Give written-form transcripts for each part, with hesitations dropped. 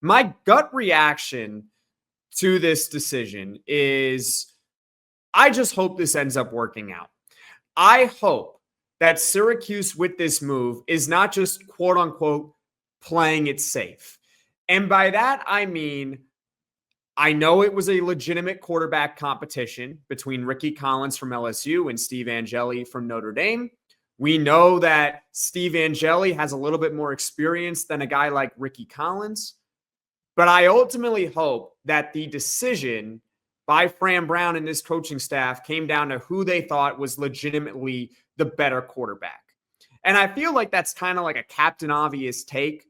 My gut reaction to this decision is I just hope this ends up working out. I hope that Syracuse with this move is not just quote unquote playing it safe. And by that, I mean, I know it was a legitimate quarterback competition between Rickie Collins from LSU and Steve Angeli from Notre Dame. We know that Steve Angeli has a little bit more experience than a guy like Rickie Collins. But I ultimately hope that the decision by Fran Brown and his coaching staff came down to who they thought was legitimately the better quarterback. And I feel like that's kind of like a Captain Obvious take.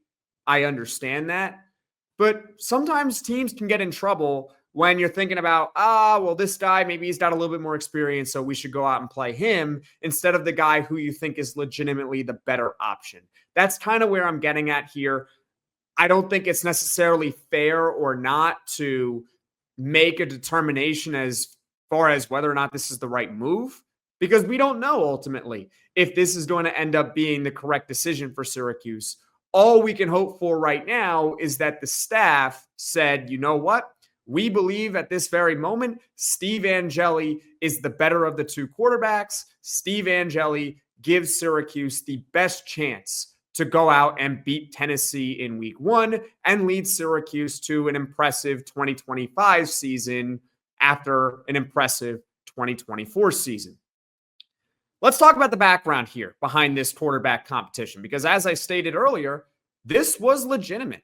I understand that. But sometimes teams can get in trouble when you're thinking about, well, this guy, maybe he's got a little bit more experience, so we should go out and play him instead of the guy who you think is legitimately the better option. That's kind of where I'm getting at here. I don't think it's necessarily fair or not to make a determination as far as whether or not this is the right move, because we don't know ultimately if this is going to end up being the correct decision for Syracuse. All we can hope for right now is that the staff said, you know what? We believe at this very moment, Steve Angeli is the better of the two quarterbacks. Steve Angeli gives Syracuse the best chance to go out and beat Tennessee in week 1 and lead Syracuse to an impressive 2025 season after an impressive 2024 season. Let's talk about the background here behind this quarterback competition, because as I stated earlier, this was legitimate.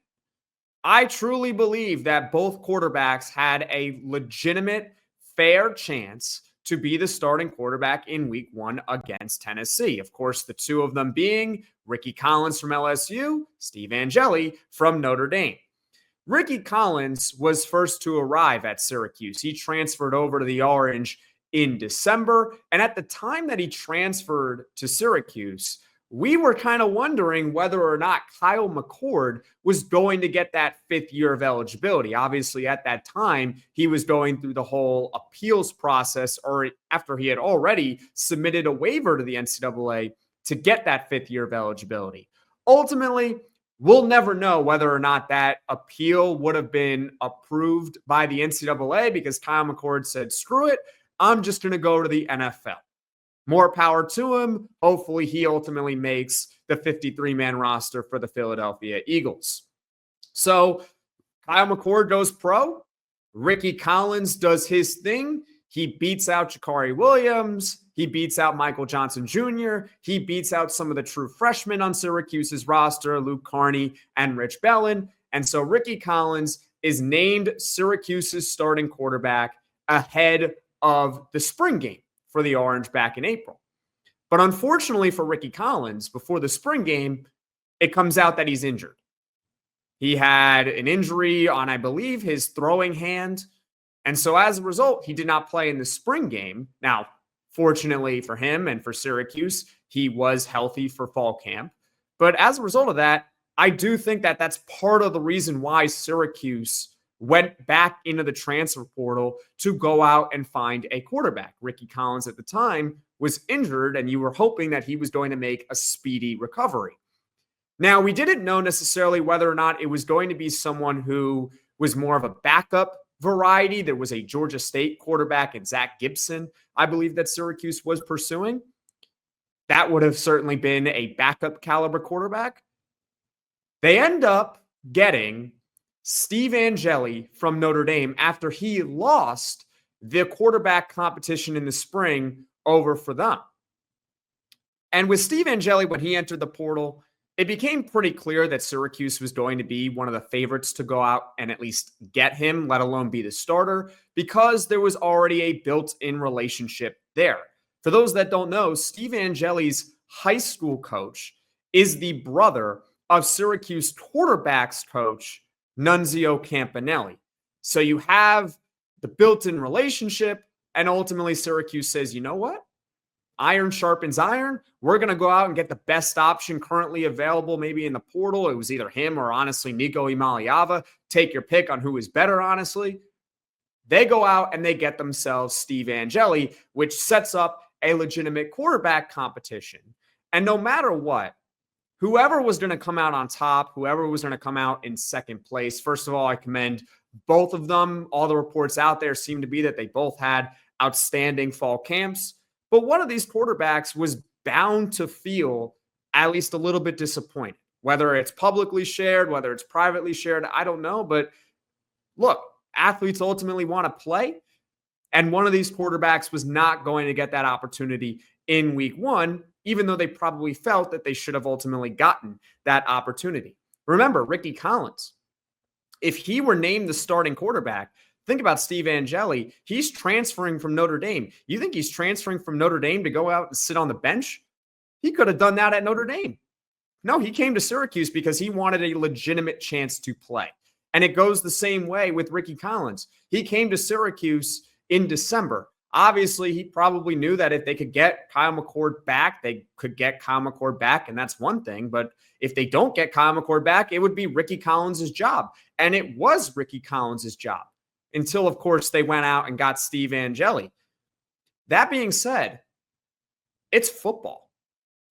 I truly believe that both quarterbacks had a legitimate, fair chance to be the starting quarterback in week 1 against Tennessee. Of course, the two of them being Rickie Collins from LSU, Steve Angeli from Notre Dame. Rickie Collins was first to arrive at Syracuse. He transferred over to the Orange in December. And at the time that he transferred to Syracuse, we were kind of wondering whether or not Kyle McCord was going to get that 5th year of eligibility. Obviously, at that time, he was going through the whole appeals process, or after he had already submitted a waiver to the NCAA to get that 5th year of eligibility. Ultimately, we'll never know whether or not that appeal would have been approved by the NCAA, because Kyle McCord said, screw it, I'm just going to go to the NFL. More power to him. Hopefully, he ultimately makes the 53-man roster for the Philadelphia Eagles. So Kyle McCord goes pro. Rickie Collins does his thing. He beats out Jakari Williams. He beats out Michael Johnson Jr. He beats out some of the true freshmen on Syracuse's roster, Luke Carney and Rich Bellin. And so Rickie Collins is named Syracuse's starting quarterback ahead of the spring game for the Orange back in April. But unfortunately for Rickie Collins, before the spring game, it comes out that he's injured. He had an injury on, I believe, his throwing hand. And so as a result, he did not play in the spring game. Now, fortunately for him and for Syracuse, he was healthy for fall camp. But as a result of that, I do think that that's part of the reason why Syracuse went back into the transfer portal to go out and find a quarterback. Rickie Collins at the time was injured, and you were hoping that he was going to make a speedy recovery. Now, we didn't know necessarily whether or not it was going to be someone who was more of a backup variety. There was a Georgia State quarterback in Zach Gibson, I believe, that Syracuse was pursuing. That would have certainly been a backup caliber quarterback. They end up getting Steve Angeli from Notre Dame after he lost the quarterback competition in the spring over for them. And with Steve Angeli, when he entered the portal, it became pretty clear that Syracuse was going to be one of the favorites to go out and at least get him, let alone be the starter, because there was already a built-in relationship there. For those that don't know, Steve Angeli's high school coach is the brother of Syracuse quarterbacks coach Nunzio Campanelli. So you have the built-in relationship, and ultimately Syracuse says, you know what? Iron sharpens iron. We're going to go out and get the best option currently available, maybe in the portal. It was either him or honestly Nico Imaliava. Take your pick on who is better, honestly. They go out and they get themselves Steve Angeli, which sets up a legitimate quarterback competition. And no matter what, whoever was going to come out on top, whoever was going to come out in second place, first of all, I commend both of them. All the reports out there seem to be that they both had outstanding fall camps. But one of these quarterbacks was bound to feel at least a little bit disappointed. Whether it's publicly shared, whether it's privately shared, I don't know. But look, athletes ultimately want to play. And one of these quarterbacks was not going to get that opportunity in week one, even though they probably felt that they should have ultimately gotten that opportunity. Remember, Rickie Collins, if he were named the starting quarterback, think about Steve Angeli. He's transferring from Notre Dame. You think he's transferring from Notre Dame to go out and sit on the bench? He could have done that at Notre Dame. No, he came to Syracuse because he wanted a legitimate chance to play. And it goes the same way with Rickie Collins. He came to Syracuse in December. Obviously, he probably knew that if they could get Kyle McCord back, they could get Kyle McCord back, and that's one thing. But if they don't get Kyle McCord back, it would be Rickie Collins' job. And it was Rickie Collins' job until, of course, they went out and got Steve Angeli. That being said, it's football.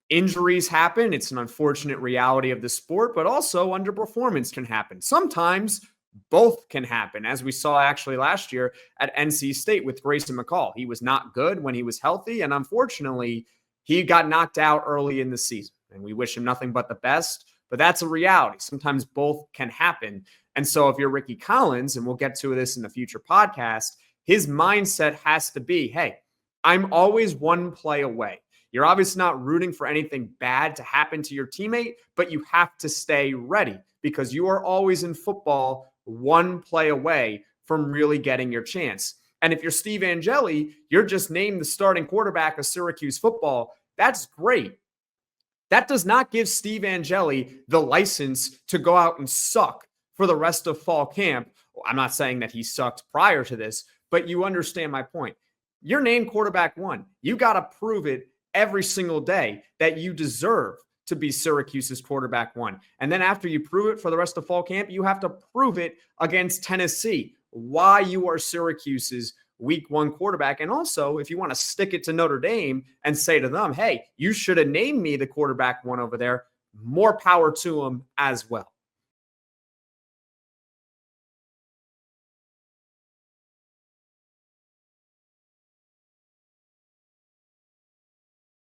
Injuries happen. It's an unfortunate reality of the sport, but also underperformance can happen. Sometimes both can happen, as we saw actually last year at NC State with Grayson McCall. He was not good when he was healthy, and unfortunately, he got knocked out early in the season. And we wish him nothing but the best, but that's a reality. Sometimes both can happen. And so if you're Rickie Collins, and we'll get to this in the future podcast, his mindset has to be, hey, I'm always one play away. You're obviously not rooting for anything bad to happen to your teammate, but you have to stay ready because you are always in football one play away from really getting your chance. And if you're Steve Angeli, you're just named the starting quarterback of Syracuse football. That's great. That does not give Steve Angeli the license to go out and suck for the rest of fall camp. I'm not saying that he sucked prior to this, but you understand my point. You're named quarterback one. You got to prove it every single day that you deserve to be Syracuse's quarterback one. And then after you prove it for the rest of fall camp, you have to prove it against Tennessee why you are Syracuse's week one quarterback. And also, if you want to stick it to Notre Dame and say to them, hey, you should have named me the quarterback one over there, more power to them as well.